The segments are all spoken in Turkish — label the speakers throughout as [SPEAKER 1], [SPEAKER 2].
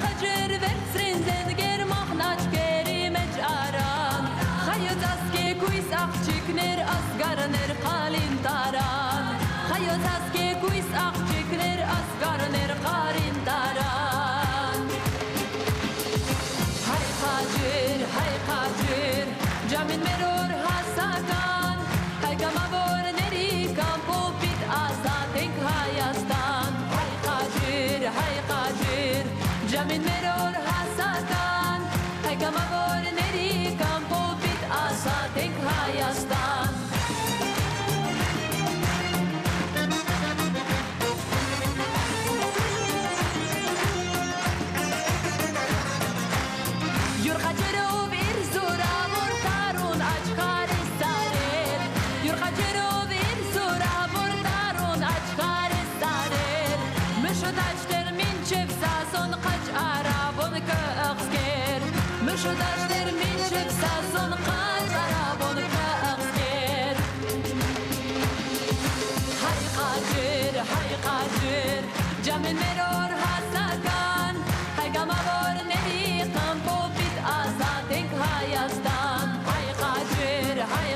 [SPEAKER 1] Хажир версринзен гермах нач керимеч аран Хайот аске куйс ахчикнер асгарнер қалин таран Хайот аске куйс ахчикнер асгарнер қалин таран Hay Hajir Jamin meror hasakan Hay kamavor neri kampo pit asatek hayastan Hay Hajir Jamin meror hasakan Hay kamavor neri kampo pit asatek hayastan Şudaş dermin çıksa son kaçara bunu kağısker Hay Hajir Jamin meror hasakan Hay gamavor neri kampo bit asatek hayastan Hay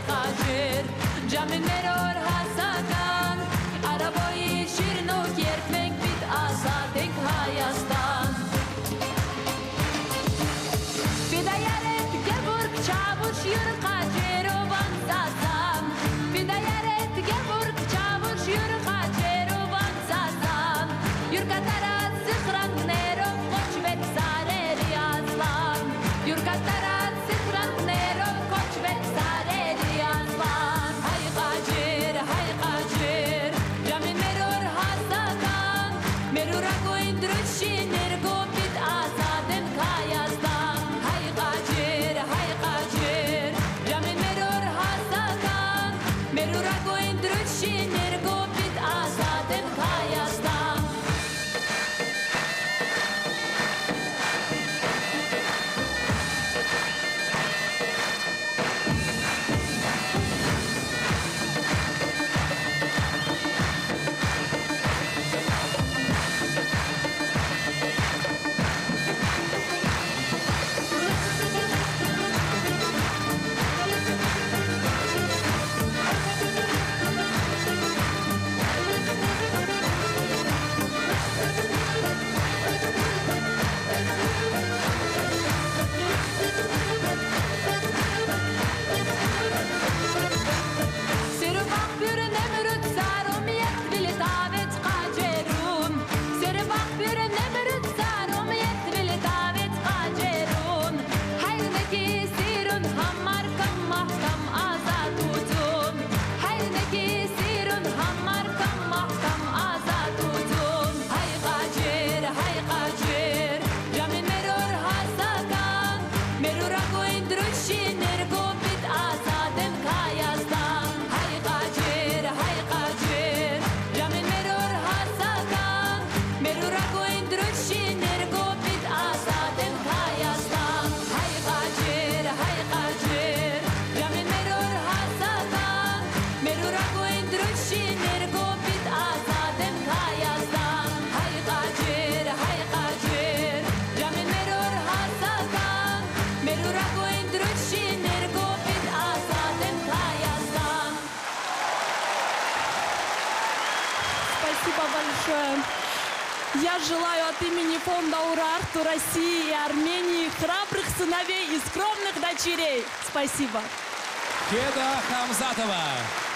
[SPEAKER 1] Hajir Jamin meror hasakan Araboyi şirnok yerkmek bit asatek hayastan Fidayaret geburg çavuş yürü kacero bansasam Fidayaret geburg çavuş yürü kacero bansasam Yurkatarat sıkran nero koç vet sareri aslan Yurkatarat sıkran nero koç vet sareri aslan Hay Hajir Jamin meror hasakan Merura koyndruşi nergo bit asadem kayastan Hay Hajir Jamin meror hasakan Merura koyndruşi nergo bit asadem kayastan Я желаю от имени фонда Урарту России и Армении храбрых сыновей и скромных дочерей. Спасибо.
[SPEAKER 2] Кеда Хамзатова.